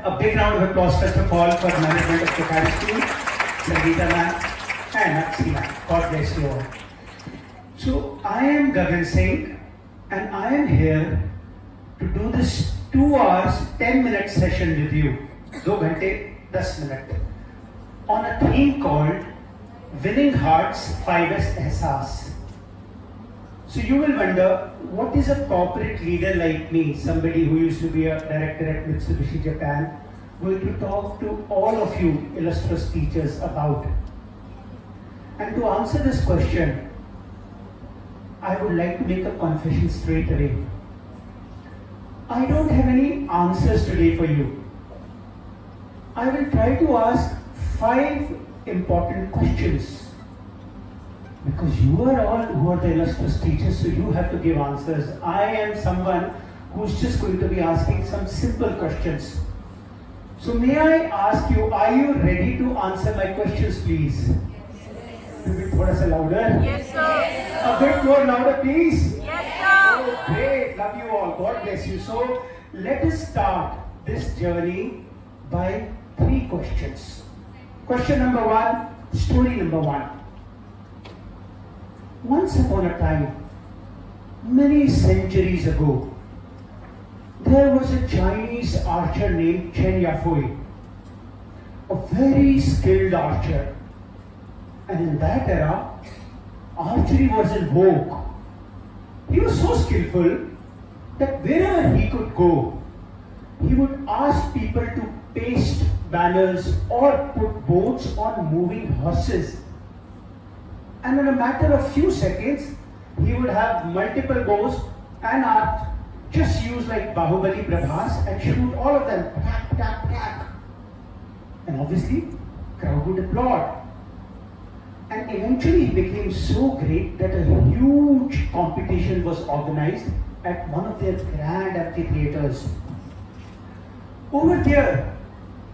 A big round of applause first of all for management of the Paris School, Sangeeta ma'am and Akshay ma'am. God bless you all. So I am Gagan Singh and I am here to do this 2 hours 10-minute session with you. 2 घंटे 10 minute on a theme called Winning Hearts 5S. So you will wonder, what is a corporate leader like me, somebody who used to be a director at Mitsubishi Japan, going to talk to all of you illustrious teachers about? And to answer this question, I would like to make a confession straight away. I don't have any answers today for you. I will try to ask 5 important questions. Because you are all who are the illustrious teachers, so you have to give answers. I am someone who's just going to be asking some simple questions. So may I ask you, are you ready to answer my questions, please? Yes. A bit thoda sa louder? Yes, sir. A bit more louder, please? Yes, sir. Oh, great. Love you all. God bless you. So let us start this journey by 3 questions. Question number 1, story number 1. Once upon a time, many centuries ago, there was a Chinese archer named Chen Yafui, a very skilled archer. And in that era, archery was in vogue. He was so skillful that wherever he could go, he would ask people to paste banners or put boats on moving horses. And in a matter of few seconds, he would have multiple bows and just use like Bahubali Prabhas and shoot all of them. Tap, tap, tap. And obviously, crowd would applaud. And eventually he became so great that a huge competition was organized at one of their grand amphitheaters. Over there,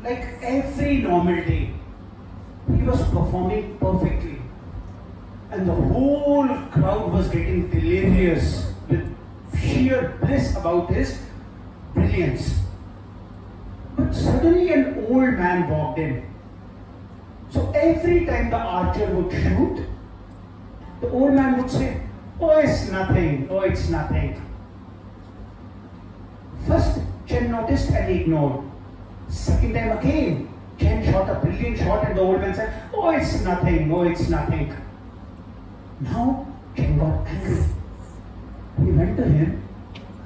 like every normal day, he was performing perfectly. And the whole crowd was getting delirious with sheer bliss about his brilliance. But suddenly an old man walked in. So every time the archer would shoot, the old man would say, "Oh, it's nothing, oh, it's nothing." First, Chen noticed and ignored. Second time again, Chen shot a brilliant shot and the old man said, "Oh, it's nothing, oh, it's nothing." Now, Chen got angry. He went to him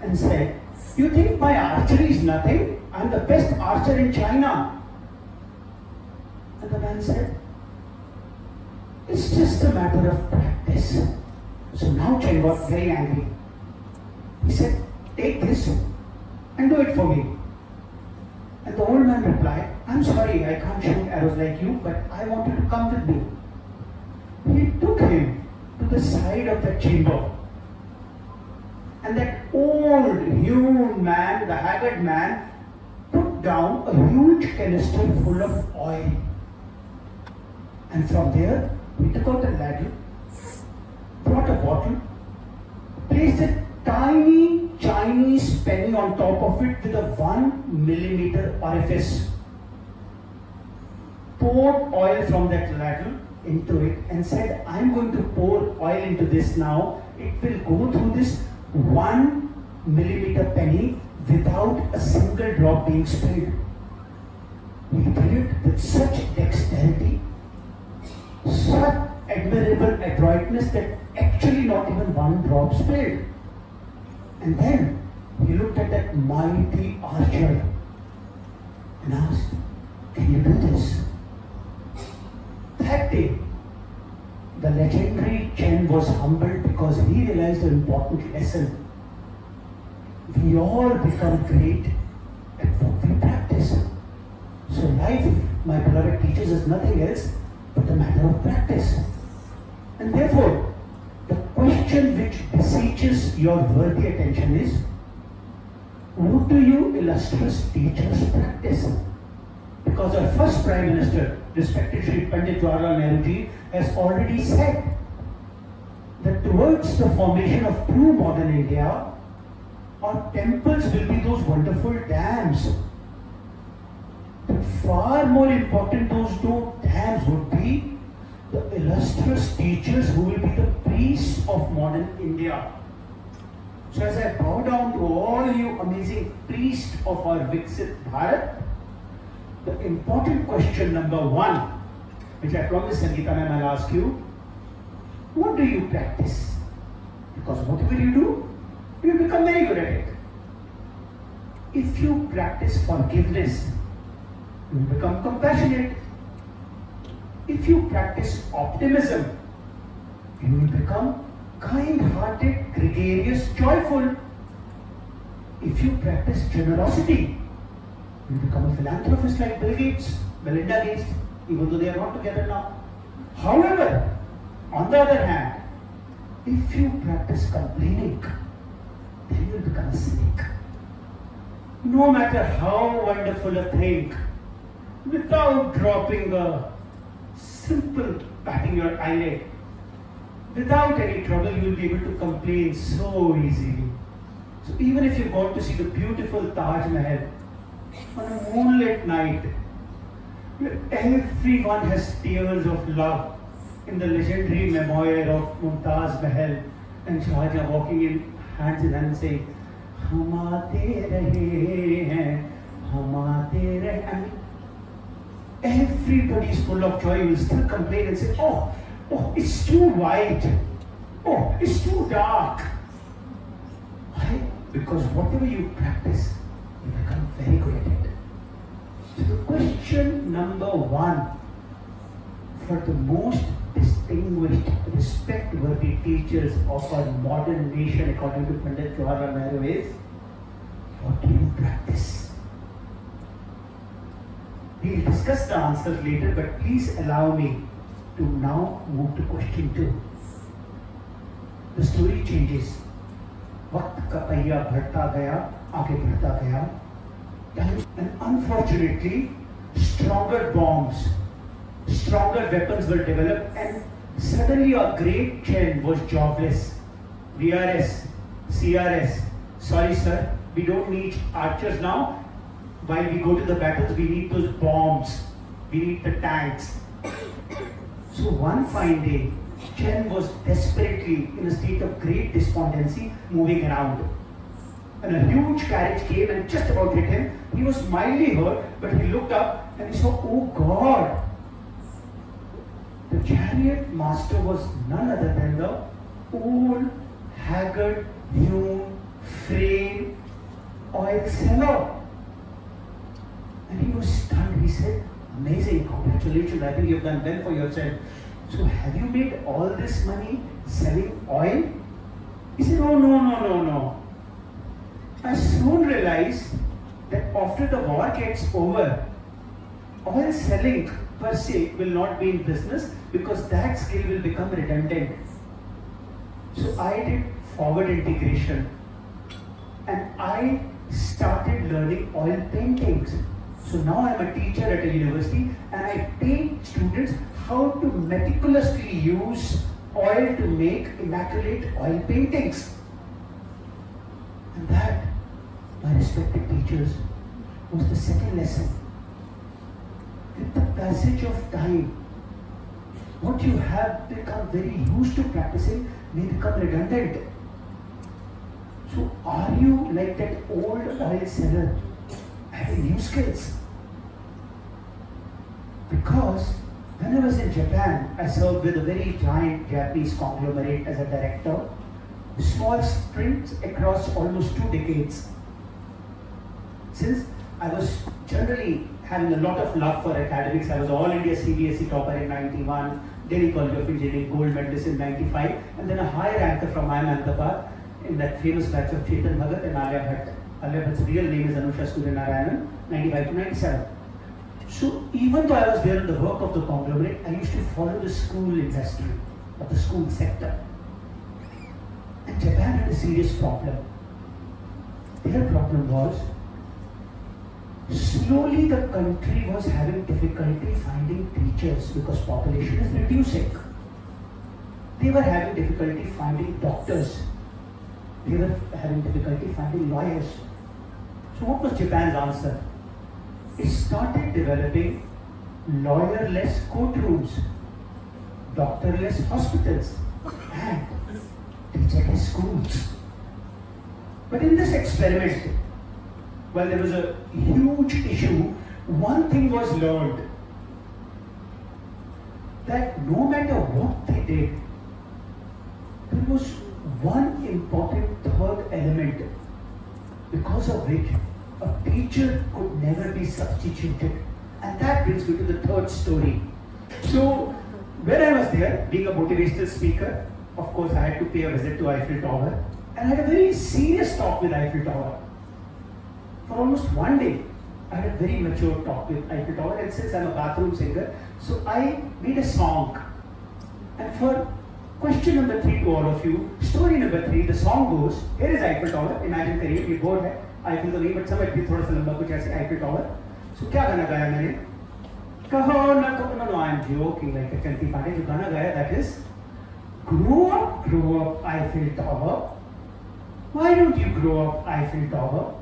and said, "You think my archery is nothing? I'm the best archer in China." And the man said, "It's just a matter of practice." So now Chen got very angry. He said, "Take this and do it for me." And the old man replied, "I'm sorry, I can't shoot arrows like you, but I want you to come with me." He took him to the side of the chamber. And that old, hewn man, the haggard man, put down a huge canister full of oil. And from there, he took out a ladle, brought a bottle, placed a tiny Chinese penny on top of it with a 1 millimeter orifice, poured oil from that ladle into it and said, "I'm going to pour oil into this now. It will go through this 1 millimeter penny without a single drop being spilled." He did it with such dexterity, such admirable adroitness that actually not even 1 drop spilled. And then he looked at that mighty archer and asked, "Can you do this?" That day, the legendary Chen was humbled because he realized an important lesson. We all become great at what we practice. So life, my beloved teachers, is nothing else but a matter of practice. And therefore, the question which beseeches your worthy attention is, what do you illustrious teachers practice? Because our first Prime Minister, respected Shri Pandit Jawaharlal Nehru ji, has already said that towards the formation of true modern India, our temples will be those wonderful dams far more important those two dams would be the illustrious teachers who will be the priests of modern India. So as I bow down to all you amazing priests of our Viksit Bharat, the important question number one, which I promised Sangeeta ma'am I'll ask you, what do you practice? Because whatever you do, you become very good at it. If you practice forgiveness, you will become compassionate. If you practice optimism, you will become kind-hearted, gregarious, joyful. If you practice generosity, you become a philanthropist like Bill Gates, Melinda Gates, even though they are not together now. However, on the other hand, if you practice complaining, then you will become a cynic. No matter how wonderful a thing, without dropping a simple patting your eyelid, without any trouble, you will be able to complain so easily. So even if you go to see the beautiful Taj Mahal on a moonlit night, where everyone has tears of love in the legendary memoir of Mumtaz Mahal and Shah Jahan walking in hands in hand saying, "Hum aate rahe hain, hum aate rahe." And everybody is full of joy. You will still complain and say, "Oh, it's too white. Oh, it's too dark." Why? Because whatever you practice, you become very good at it. So the question number one for the most distinguished, respect-worthy teachers of our modern nation, according to Pandit Jawaharlal Nehru, is, what do you practice? We'll discuss the answers later, but please allow me to now move to question 2. The story changes. वक्त का पहिया बढ़ता गया, आगे बढ़ता गया. And unfortunately, stronger bombs, stronger weapons were developed, and suddenly a great chain was jobless. E.H.S.A.S, C.R.S. Sorry, sir, we don't need archers now. While we go to the battles, we need those bombs. We need the tanks. So one fine day, Chen was desperately in a state of great despondency moving around. And a huge carriage came and just about hit him. He was mildly hurt, but he looked up and he saw, oh God! The chariot master was none other than the old, haggard, hewn, frail oil seller. And he was stunned. He said, amazing, congratulations, I think you've done well for yourself. So have you made all this money selling oil? He said, oh no. I soon realized that after the war gets over, oil selling per se will not be in business because that skill will become redundant. So I did forward integration and I started learning oil paintings. So now I'm a teacher at a university and I teach students how to meticulously use oil to make immaculate oil paintings. And that, my respected teachers, was the second lesson. With the passage of time, what you have become very used to practicing may become redundant. So are you like that old oil seller having new skills? Because when I was in Japan, I served with a very giant Japanese conglomerate as a director. Small sprints across almost 2 decades. Since I was generally having a lot of love for academics, I was all India CBSE topper in 91, Delhi College of Engineering gold medalist in 95, and then a high ranker from IIM Ahmedabad in that famous batch of Chetan Bhagat and Alia Bhatt. Alia Bhatt's real name is Anusha Suryanarayanan, 95 to 97. So even though I was there in the work of the conglomerate, I used to follow the school industry, or the school sector. And Japan had a serious problem. Their problem was, slowly the country was having difficulty finding teachers because population is reducing. They were having difficulty finding doctors. They were having difficulty finding lawyers. So what was Japan's answer? It started developing lawyerless courtrooms, doctorless hospitals, and teacherless schools. But in this experiment, while there was a huge issue, one thing was learned, that no matter what they did, there was one important third element because of which a teacher could never be substituted. And that brings me to the third story. So, when I was there, being a motivational speaker, of course I had to pay a visit to Eiffel Tower, and I had a very serious talk with Eiffel Tower. For almost one day, I had a very mature talk with Eiffel Tower, and since I'm a bathroom singer, so I made a song. And for question number 3 to all of you, story number 3, the song goes, here is Eiffel Tower, imagine करिए ये board है, Eiffel तो नहीं but समझ भी थोड़ा सा लंबा कुछ ऐसे Eiffel Tower. So क्या गाना गाया मैंने? कहो ना कहो, no, I'm joking like a चंटी पांडे, जो गाना गाया that is, grow up Eiffel Tower. Why don't you grow up Eiffel Tower?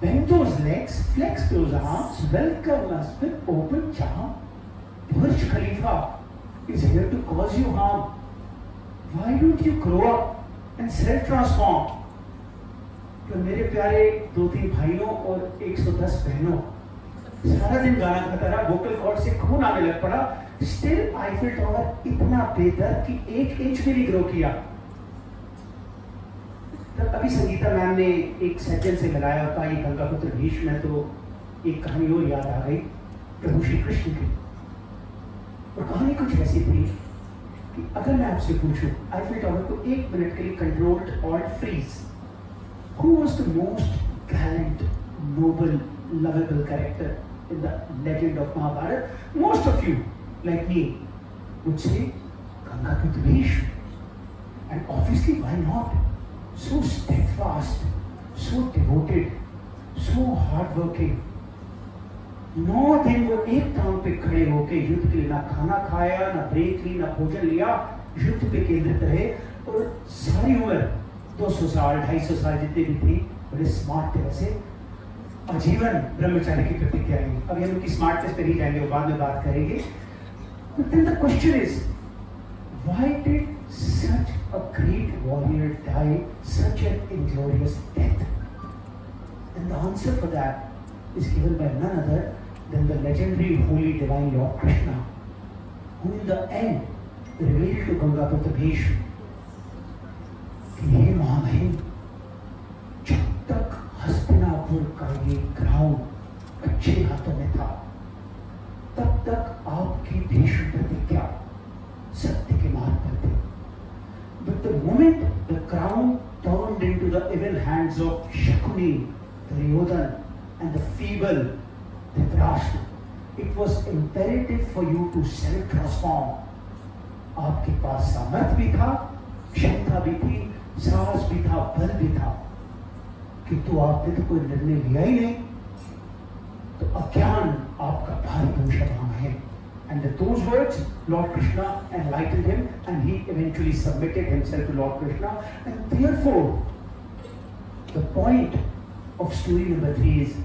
Bend those legs, flex those arms, welcome us with open charm. Burj Khalifa is here to cause you harm. Why don't you grow up and self-transform? तो मेरे प्यारे 2-3 भाइयों और 110 बहनों, सारा दिन गाना गाता रहा, वोकल कॉर्ड से खून आने लग पड़ा, स्टिल आईफिल टावर इतना बेदर्द कि 1 इंच भी नहीं ग्रो किया. तब अभी संगीता मैम ने एक सज्जन से मिलाया और कहा ये गंगापुत्र भीष्म है, तो एक कहानी और याद आ गई प्रभु श्री कृष्ण की. और कहानी कुछ ऐसी थी कि अगर मैं आपसे पूछूं आईफिल टावर को 1 मिनट के लिए कंट्रोल्ड और freeze, who was the most gallant, noble, lovable character in the legend of Mahabharata? Most of you, like me, would say Gangapatra Bhishma. And obviously, why not? So steadfast, so devoted, so hardworking. 9 दिन वो एक टांग पे खड़े होके युद्ध के लिए ना खाना खाया, ना ब्रेक ली, ना भोजन लिया, युद्ध पे केंद्रित रहे और सारी उम्र 200 साल 250 साल जितने भी थी, बड़े स्मार्ट थे. वैसे आजीवन ब्रह्मचारी की प्रतिज्ञा ली. अभी हम उनकी स्मार्टनेस पे नहीं जाएंगे, वो बाद में बात करेंगे. But then the question is, why did such a great warrior die such an inglorious death? And the answer for that is given by none other than the legendary holy divine Lord Krishna, who in the end revealed to Gangapatra Bhishma, हे महामहिम, जब तक हस्तिनापुर का ये ground अच्छे हाथों में था, तब तक आपकी भीष्म प्रतिज्ञा सत्य के मार्ग पर थी. But the moment the crown turned into the evil hands of Shakuni, Duryodhan, and the feeble Dhritarashtra, it was imperative for you to self-transform. आपके पास सामर्थ्य भी था, क्षमता भी थी, साहस भी था, बल भी था, किंतु आपने तो कोई निर्णय लिया ही नहीं. तो अज्ञान आपका भारी भूषण है. And with those words, Lord Krishna enlightened him, and he eventually submitted himself to Lord Krishna. And therefore, the point of story number 3 is,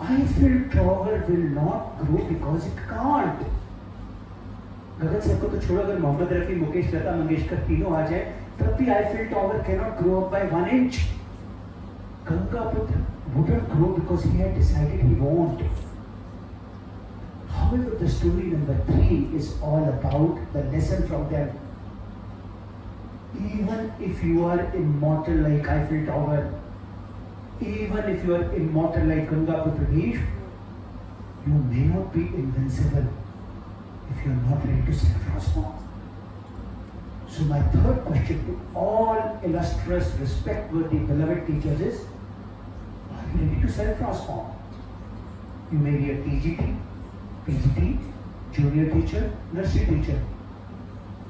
Eiffel Tower will not grow because it can't. Gagan sir को तो छोड़ो, अगर मोहम्मद रफी, मुकेश, लता मंगेशकर तीनों आ जाए, तब भी Eiffel Tower cannot grow up by 1 inch. Gangapatra wouldn't grow because he had decided he won't. However, the story number 3 is all about the lesson from them. Even if you are immortal like Eiffel Tower, even if you are immortal like Gangapatra Bhishma, you may not be invincible if you are not ready to self-transform. So my third question to all illustrious, respect-worthy, beloved teachers is, are you ready to self-transform? You may be a TGT, PGT, junior teacher, nursery teacher.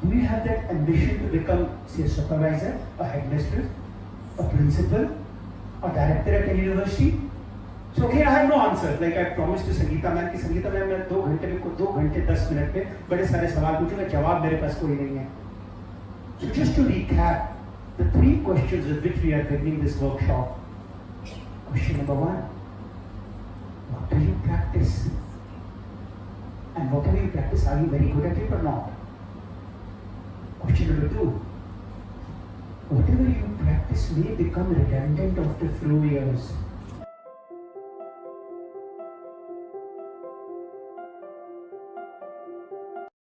Do you have that ambition to become, say, a supervisor, a headmistress, a principal, a director at a university? So again, I have no answer. Like I promised to Sangeeta ma'am, कि Sangeeta ma'am मैं 2 घंटे में 2 घंटे 10 minute में बड़े सारे सवाल पूछूंगा, जवाब मेरे पास कोई नहीं है. So just to recap, the 3 questions with which we are beginning this workshop. Question number 1, what do you practice? And whatever you practice, are you very good at it or not? Question number 2. Whatever you practice may become redundant after few years.